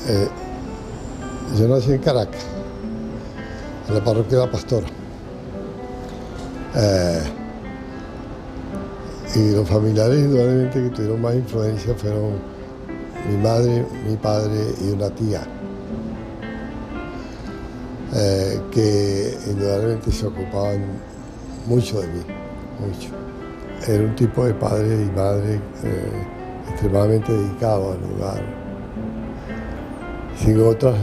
Eh, yo nací en Caracas, en la parroquia de La Pastora. Y los familiares indudablemente que tuvieron más influencia fueron mi madre, mi padre y una tía, que indudablemente se ocupaban mucho de mí, mucho. Era un tipo de padre y madre extremadamente dedicado al hogar, sin otras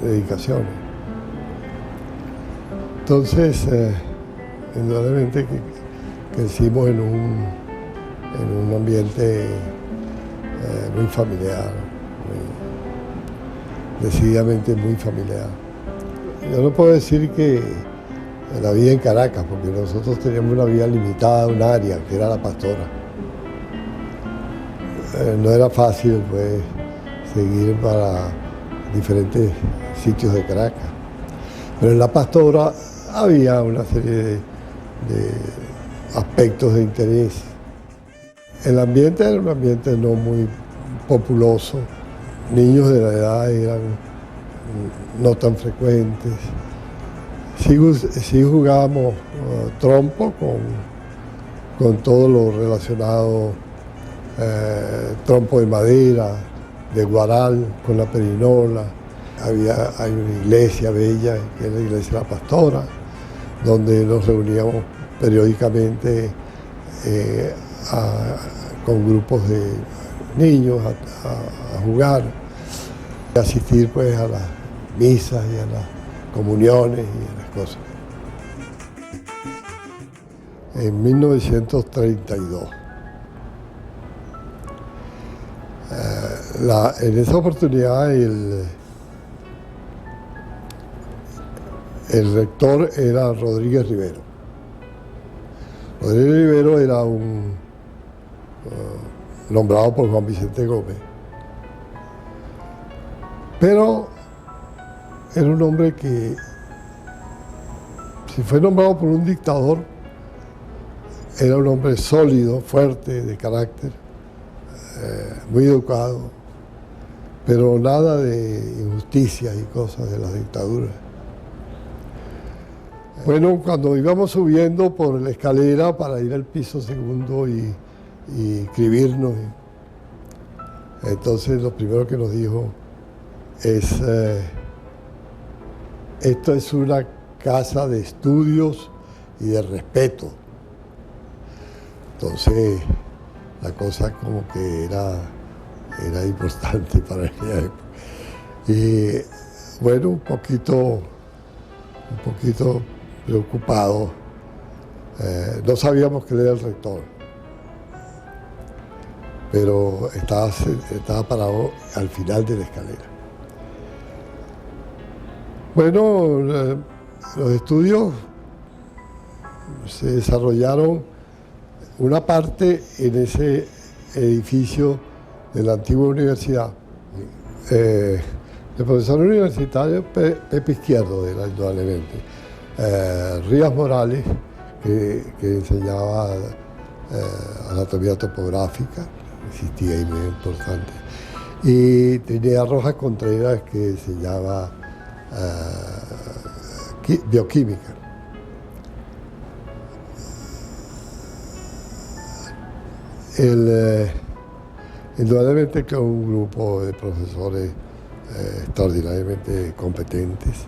dedicaciones. Entonces, indudablemente que crecimos en un ambiente muy familiar, decididamente muy familiar. Yo no puedo decir que la vida en Caracas, porque nosotros teníamos una vida limitada, un área, que era La Pastora. No era fácil, pues, seguir para diferentes sitios de Caracas. Pero en La Pastora había una serie de aspectos de interés. El ambiente era un ambiente no muy populoso. Niños de la edad eran no tan frecuentes. Sí jugábamos trompo con todo lo relacionado, trompo de madera, de guaral, con la perinola. Hay una iglesia bella, que es la iglesia de La Pastora, donde nos reuníamos periódicamente con grupos de niños a jugar, a asistir pues a las misas y a las comuniones y a las cosas. En 1932. En esa oportunidad el rector era Rodríguez Rivero. Rodríguez Rivero era nombrado por Juan Vicente Gómez, pero era un hombre que, si fue nombrado por un dictador, era un hombre sólido, fuerte, de carácter, muy educado, pero nada de injusticias y cosas de las dictaduras. Bueno, cuando íbamos subiendo por la escalera para ir al piso segundo y inscribirnos, entonces lo primero que nos dijo es, esto es una casa de estudios y de respeto. Entonces la cosa como que era importante para aquella época. Y bueno, un poquito preocupado. No sabíamos que él era el rector, pero estaba parado al final de la escalera. Bueno, los estudios se desarrollaron una parte en ese edificio de la antigua universidad. El profesor universitario Pepe Izquierdo era indudablemente. Rías Morales, que enseñaba anatomía topográfica, existía ahí muy importante. Y tenía Rojas Contreras, que enseñaba bioquímica. Indudablemente que un grupo de profesores extraordinariamente competentes.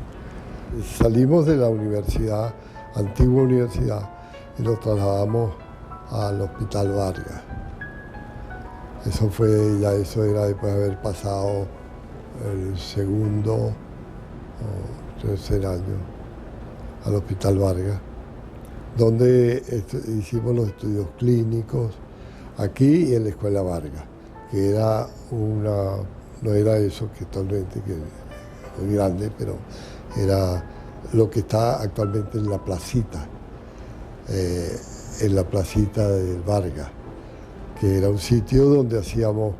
Salimos de la universidad, antigua universidad, y nos trasladamos al Hospital Vargas. Eso era después de haber pasado el segundo o tercer año al Hospital Vargas, donde hicimos los estudios clínicos aquí y en la Escuela Vargas, que era no era eso que actualmente, que es muy grande, pero era lo que está actualmente en la placita del Vargas, que era un sitio donde hacíamos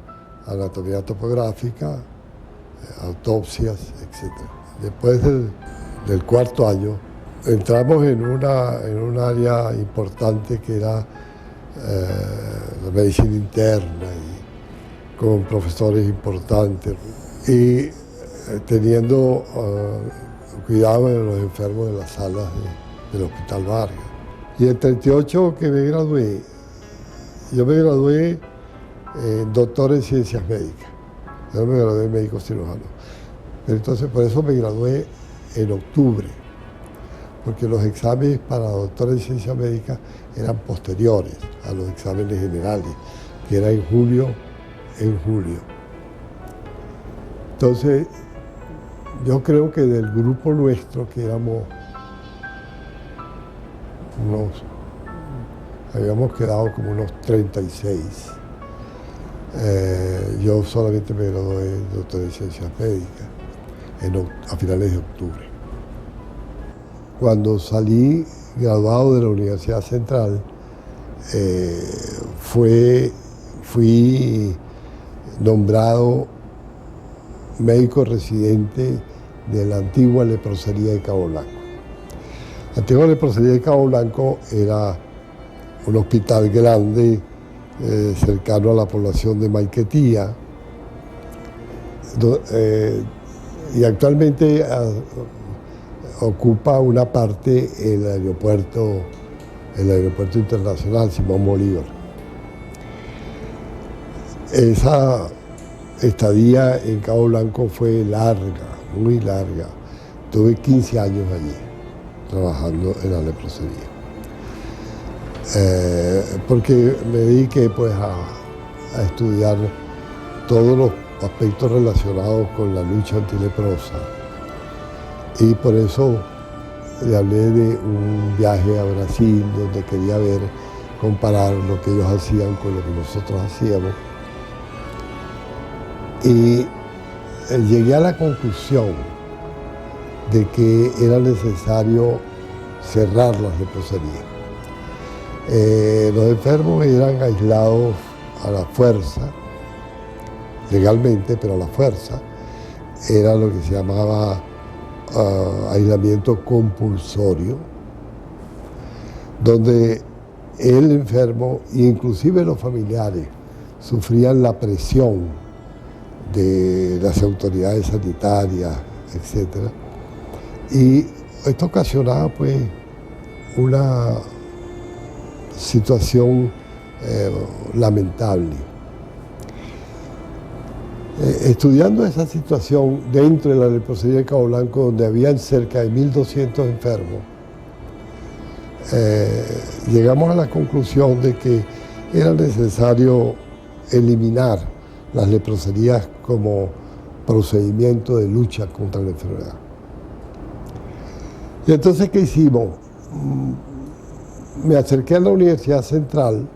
anatomía topográfica, autopsias, etc. Después del cuarto año entramos en un área importante que era la medicina interna, y con profesores importantes. y teniendo cuidado de los enfermos de las salas del Hospital Vargas. Y en el 38 que me gradué, yo me gradué doctor en ciencias médicas. Yo me gradué médico cirujano. Entonces, por eso me gradué en octubre, porque los exámenes para doctor en ciencias médicas eran posteriores a los exámenes generales, que era en julio. Entonces, yo creo que del grupo nuestro, que éramos habíamos quedado como unos 36, yo solamente me gradué de doctor en ciencias médicas a finales de octubre. Cuando salí graduado de la Universidad Central, fui nombrado médico residente de la antigua leprosería de Cabo Blanco. La antigua leprosería de Cabo Blanco era un hospital grande, cercano a la población de Maiquetía, y actualmente ocupa una parte el aeropuerto internacional Simón Bolívar. Esa estadía en Cabo Blanco fue larga, muy larga. Tuve 15 años allí, trabajando en la leprosería. Porque me dediqué pues a estudiar todos los aspectos relacionados con la lucha antileprosa. Y por eso le hablé de un viaje a Brasil, donde quería comparar lo que ellos hacían con lo que nosotros hacíamos. Y llegué a la conclusión de que era necesario cerrar las leproserías. Los enfermos eran aislados a la fuerza, legalmente, pero a la fuerza. Era lo que se llamaba aislamiento compulsorio, donde el enfermo, inclusive los familiares, sufrían la presión de las autoridades sanitarias, etc. Y esto ocasionaba pues una situación lamentable. Estudiando esa situación dentro de la leprosería de Cabo Blanco, donde habían cerca de 1.200 enfermos, llegamos a la conclusión de que era necesario eliminar las leproserías como procedimiento de lucha contra la enfermedad. Y entonces, ¿qué hicimos? Me acerqué a la Universidad Central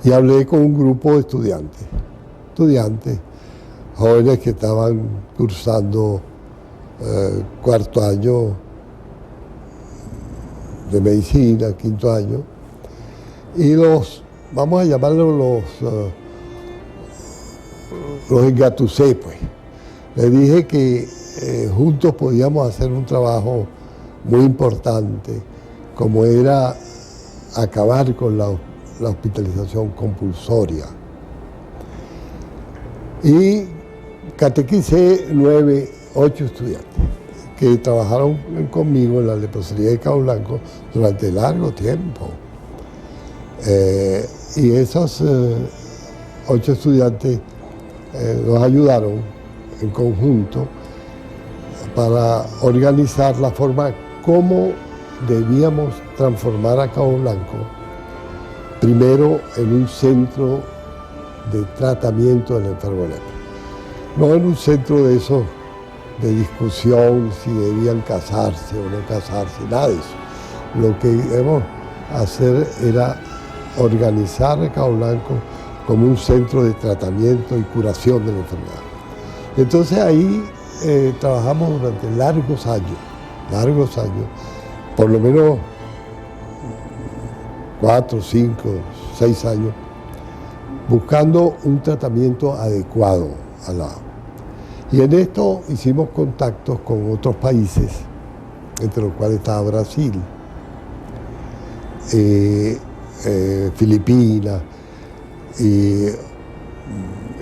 y hablé con un grupo de estudiantes, jóvenes que estaban cursando cuarto año de medicina, quinto año, y vamos a llamarlos los engatusé, pues. Les dije que juntos podíamos hacer un trabajo muy importante, como era acabar con la hospitalización compulsoria. Y catequicé 8 estudiantes que trabajaron conmigo en la leprosería de Cabo Blanco durante largo tiempo. Y esos 8 estudiantes nos ayudaron en conjunto para organizar la forma como debíamos transformar a Cabo Blanco, primero en un centro de tratamiento del enfermo de lepra, no en un centro de esos de discusión si debían casarse o no casarse, nada de eso. Lo que debemos hacer era organizar a Cabo Blanco como un centro de tratamiento y curación de la enfermedad. Entonces ahí trabajamos durante largos años, por lo menos 4, 5, 6 años, buscando un tratamiento adecuado Y en esto hicimos contactos con otros países, entre los cuales estaba Brasil, Filipinas, y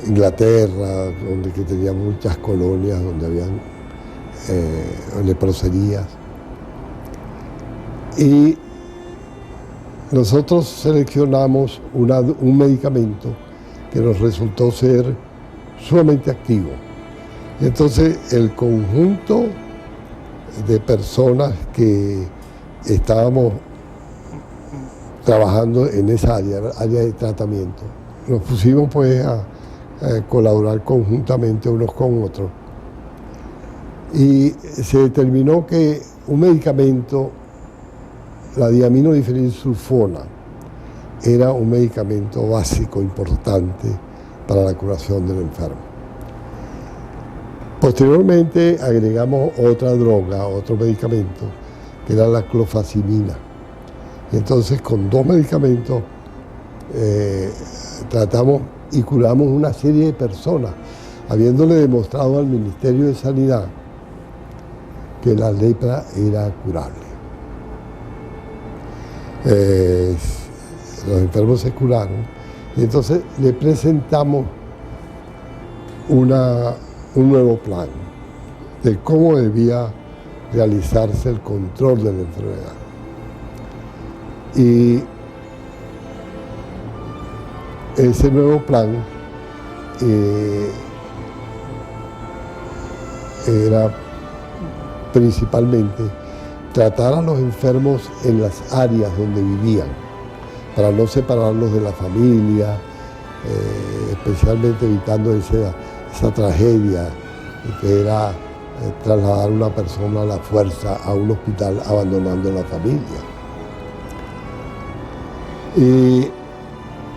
Inglaterra, donde que tenía muchas colonias, donde habían leproserías. Y nosotros seleccionamos un medicamento que nos resultó ser sumamente activo. Entonces, el conjunto de personas que estábamos trabajando en esa área de tratamiento, nos pusimos pues a colaborar conjuntamente unos con otros. Y se determinó que un medicamento, la diaminodifenilsulfona, era un medicamento básico importante para la curación del enfermo. Posteriormente agregamos otra droga, otro medicamento, que era la clofazimina. Y entonces con dos medicamentos tratamos y curamos una serie de personas, habiéndole demostrado al Ministerio de Sanidad que la lepra era curable. Los enfermos se curaron y entonces le presentamos un nuevo plan de cómo debía realizarse el control de la enfermedad. Y ese nuevo plan era principalmente tratar a los enfermos en las áreas donde vivían, para no separarlos de la familia, especialmente evitando esa tragedia que era trasladar a una persona a la fuerza a un hospital abandonando a la familia. Y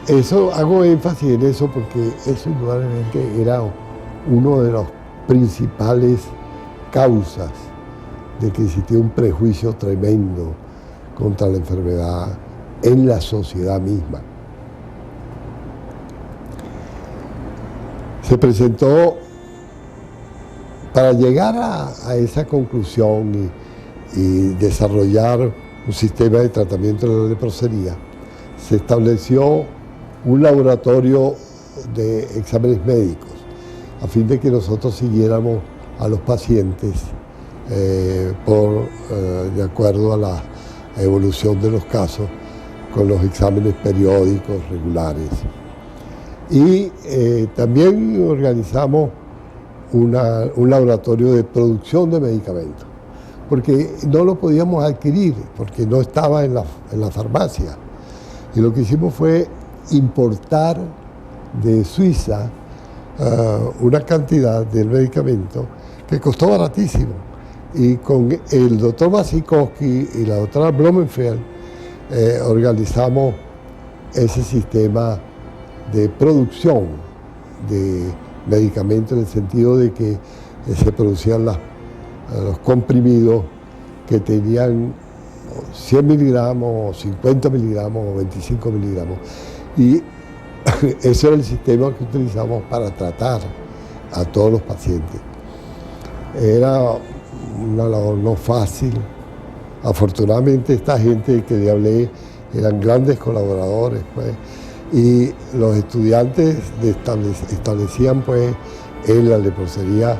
eso, hago énfasis en eso porque eso indudablemente era uno de las principales causas de que existía un prejuicio tremendo contra la enfermedad en la sociedad misma. Se presentó, para llegar a esa conclusión y desarrollar un sistema de tratamiento de la leprosería, se estableció un laboratorio de exámenes médicos a fin de que nosotros siguiéramos a los pacientes de acuerdo a la evolución de los casos con los exámenes periódicos regulares. Y también organizamos un laboratorio de producción de medicamentos, porque no lo podíamos adquirir, porque no estaba en la farmacia. Y lo que hicimos fue importar de Suiza una cantidad del medicamento que costó baratísimo. Y con el doctor Wasikowski y la doctora Blumenfeld organizamos ese sistema de producción de medicamentos, en el sentido de que se producían los comprimidos que tenían 100 miligramos, 50 miligramos o 25 miligramos. Y ese era el sistema que utilizamos para tratar a todos los pacientes. Era una labor no fácil. Afortunadamente esta gente que le hablé eran grandes colaboradores, pues, y los estudiantes establecían pues en la leprosería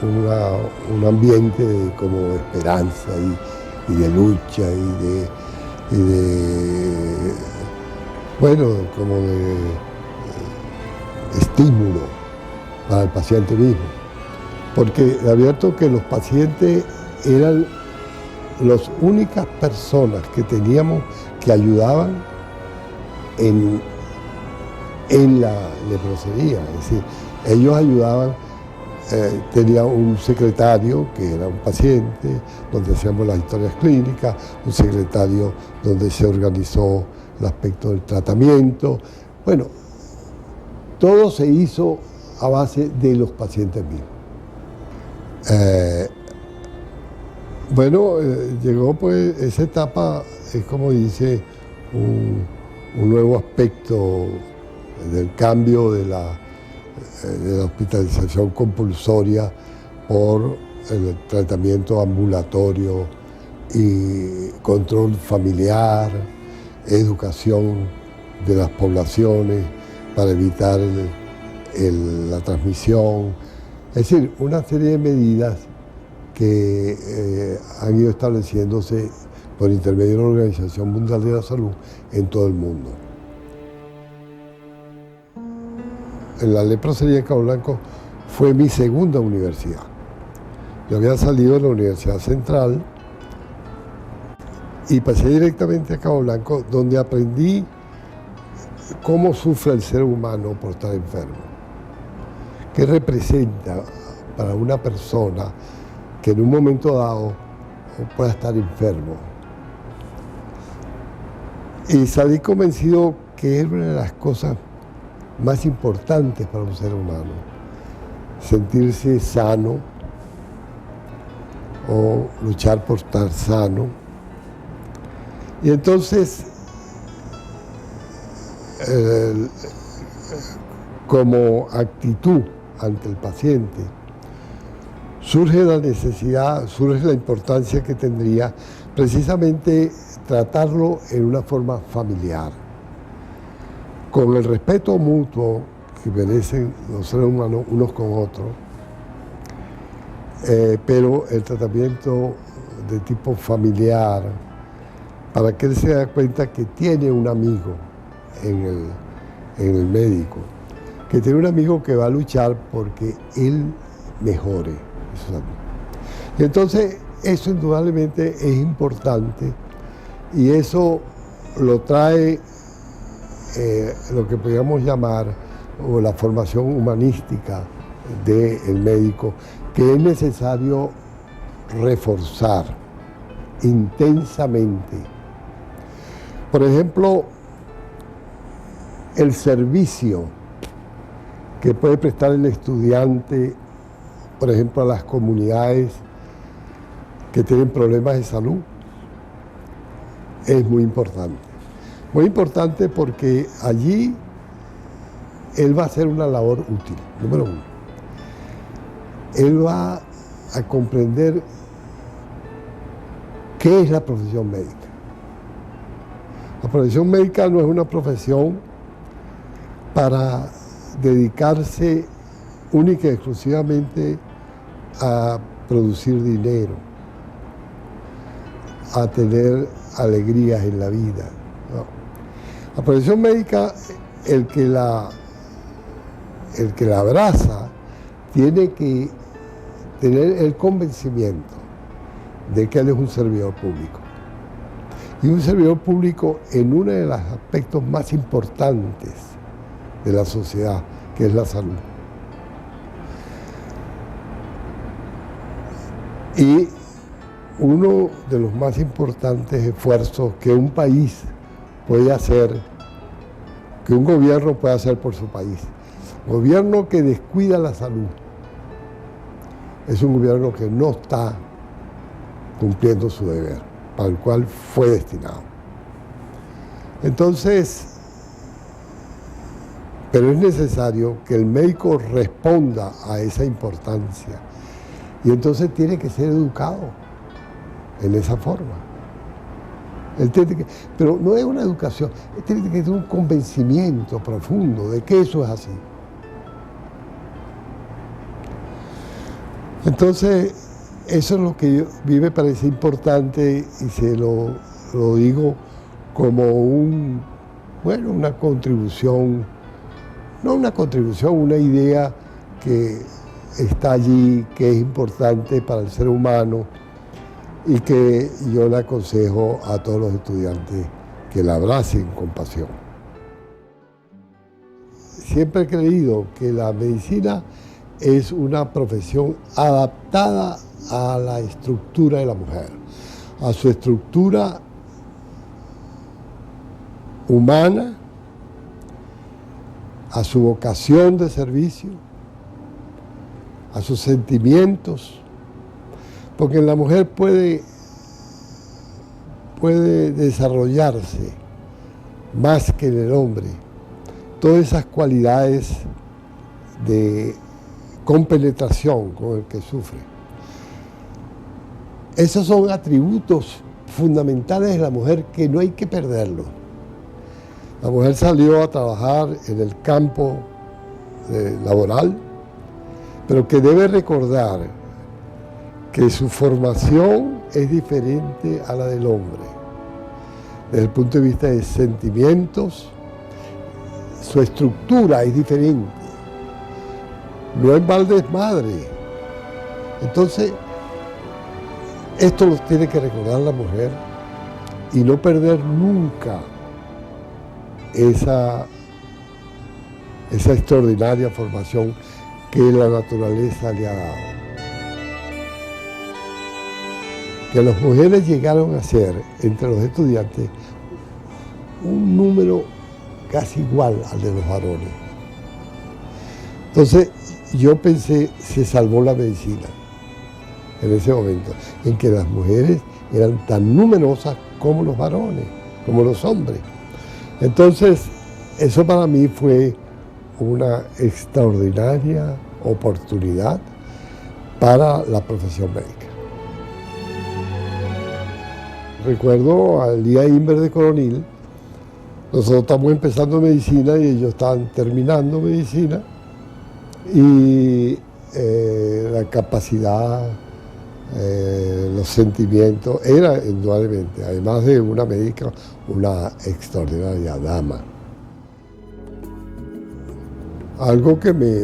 un ambiente como de esperanza y de lucha y de bueno, como de estímulo para el paciente mismo, porque le advierto que los pacientes eran las únicas personas que teníamos que ayudaban en la leprosería, es decir, ellos ayudaban. Tenía un secretario que era un paciente, donde hacíamos las historias clínicas, un secretario donde se organizó el aspecto del tratamiento. Bueno, todo se hizo a base de los pacientes mismos. Llegó pues esa etapa, es como dice, un nuevo aspecto del cambio de la hospitalización compulsoria por el tratamiento ambulatorio y control familiar, educación de las poblaciones para evitar la transmisión, es decir, una serie de medidas que han ido estableciéndose por intermedio de la Organización Mundial de la Salud en todo el mundo. La leprosería en Cabo Blanco fue mi segunda universidad. Yo había salido de la Universidad Central y pasé directamente a Cabo Blanco, donde aprendí cómo sufre el ser humano por estar enfermo. ¿Qué representa para una persona que en un momento dado pueda estar enfermo? Y salí convencido que es una de las cosas más importantes para un ser humano, sentirse sano o luchar por estar sano. Y entonces, como actitud ante el paciente, surge la necesidad, surge la importancia que tendría precisamente tratarlo en una forma familiar, con el respeto mutuo que merecen los seres humanos unos con otros, pero el tratamiento de tipo familiar, para que él se dé cuenta que tiene un amigo en el médico, que tiene un amigo que va a luchar porque él mejore. Y entonces eso indudablemente es importante y eso lo trae lo que podríamos llamar o la formación humanística del médico, que es necesario reforzar intensamente. Por ejemplo, el servicio que puede prestar el estudiante, por ejemplo, a las comunidades que tienen problemas de salud, es muy importante. Muy importante porque allí él va a hacer una labor útil, número uno. Él va a comprender qué es la profesión médica. La profesión médica no es una profesión para dedicarse única y exclusivamente a producir dinero, a tener alegrías en la vida. No. La profesión médica, el que la abraza, tiene que tener el convencimiento de que él es un servidor público. Y un servidor público en uno de los aspectos más importantes de la sociedad, que es la salud. Y uno de los más importantes esfuerzos que un país puede hacer, que un gobierno puede hacer por su país, gobierno que descuida la salud, es un gobierno que no está cumpliendo su deber, para el cual fue destinado. Entonces, pero es necesario que el médico responda a esa importancia y entonces tiene que ser educado en esa forma. Pero no es una educación, él tiene que tener un convencimiento profundo de que eso es así. Entonces, eso es lo que a mí me parece importante y se lo digo como una contribución, no una contribución, una idea que está allí, que es importante para el ser humano y que yo le aconsejo a todos los estudiantes que la abracen con pasión. Siempre he creído que la medicina es una profesión adaptada a la estructura de la mujer, a su estructura humana, a su vocación de servicio, a sus sentimientos, porque en la mujer puede desarrollarse más que en el hombre todas esas cualidades de compenetración con el que sufre. Esos son atributos fundamentales de la mujer que no hay que perderlos. La mujer salió a trabajar en el campo laboral, pero que debe recordar que su formación es diferente a la del hombre, desde el punto de vista de sentimientos, su estructura es diferente, no en balde es madre. Entonces, esto lo tiene que recordar la mujer y no perder nunca esa extraordinaria formación que la naturaleza le ha dado. Que las mujeres llegaron a ser, entre los estudiantes, un número casi igual al de los varones. Entonces, yo pensé, se salvó la medicina en ese momento, en que las mujeres eran tan numerosas como los varones, como los hombres. Entonces, eso para mí fue una extraordinaria oportunidad para la profesión médica. Recuerdo al día Inver de Coronil, nosotros estamos empezando medicina y ellos estaban terminando medicina, y la capacidad, los sentimientos, era indudablemente, además de una médica, una extraordinaria dama. Algo que me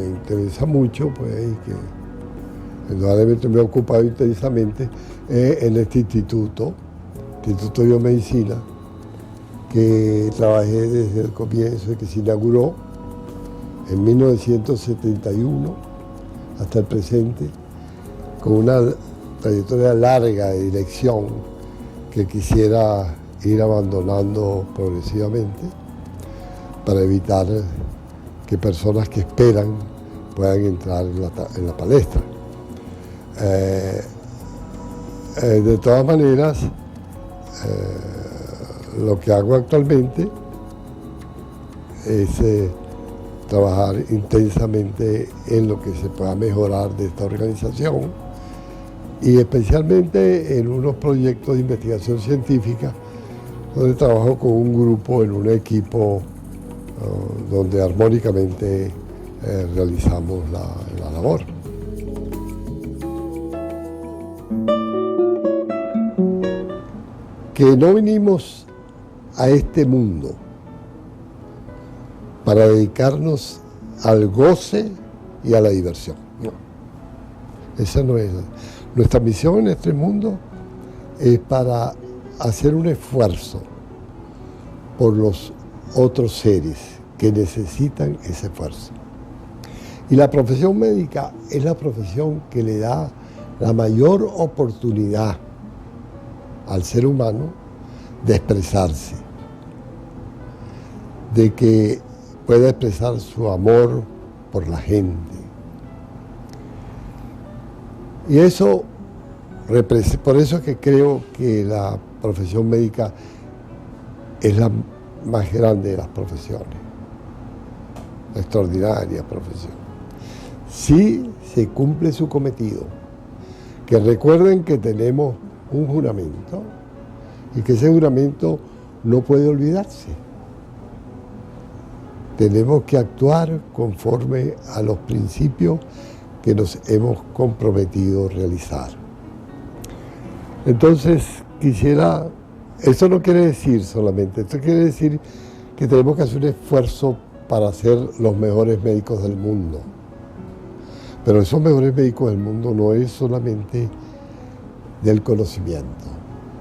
interesa mucho, pues, y que indudablemente me ha ocupado intensamente, es en este Instituto de Biomedicina, que trabajé desde el comienzo, que se inauguró en 1971 hasta el presente, con una trayectoria larga de dirección que quisiera ir abandonando progresivamente para evitar que personas que esperan puedan entrar en la palestra. De todas maneras, lo que hago actualmente es trabajar intensamente en lo que se pueda mejorar de esta organización, y especialmente en unos proyectos de investigación científica donde trabajo con un grupo, en un equipo donde armónicamente realizamos la labor. Que no vinimos a este mundo para dedicarnos al goce y a la diversión. No, esa no es. Nuestra misión en este mundo es para hacer un esfuerzo por los otros seres que necesitan ese esfuerzo. Y la profesión médica es la profesión que le da la mayor oportunidad al ser humano de expresarse, de que pueda expresar su amor por la gente. Y eso, por eso es que creo que la profesión médica es la más grande de las profesiones, la extraordinaria profesión. Sí se cumple su cometido, que recuerden que tenemos un juramento y que ese juramento no puede olvidarse. Tenemos que actuar conforme a los principios que nos hemos comprometido a realizar. Entonces, eso no quiere decir solamente, esto quiere decir que tenemos que hacer un esfuerzo para ser los mejores médicos del mundo. Pero esos mejores médicos del mundo no es solamente del conocimiento,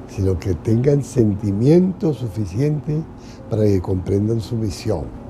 sino que tengan sentimiento suficiente para que comprendan su misión.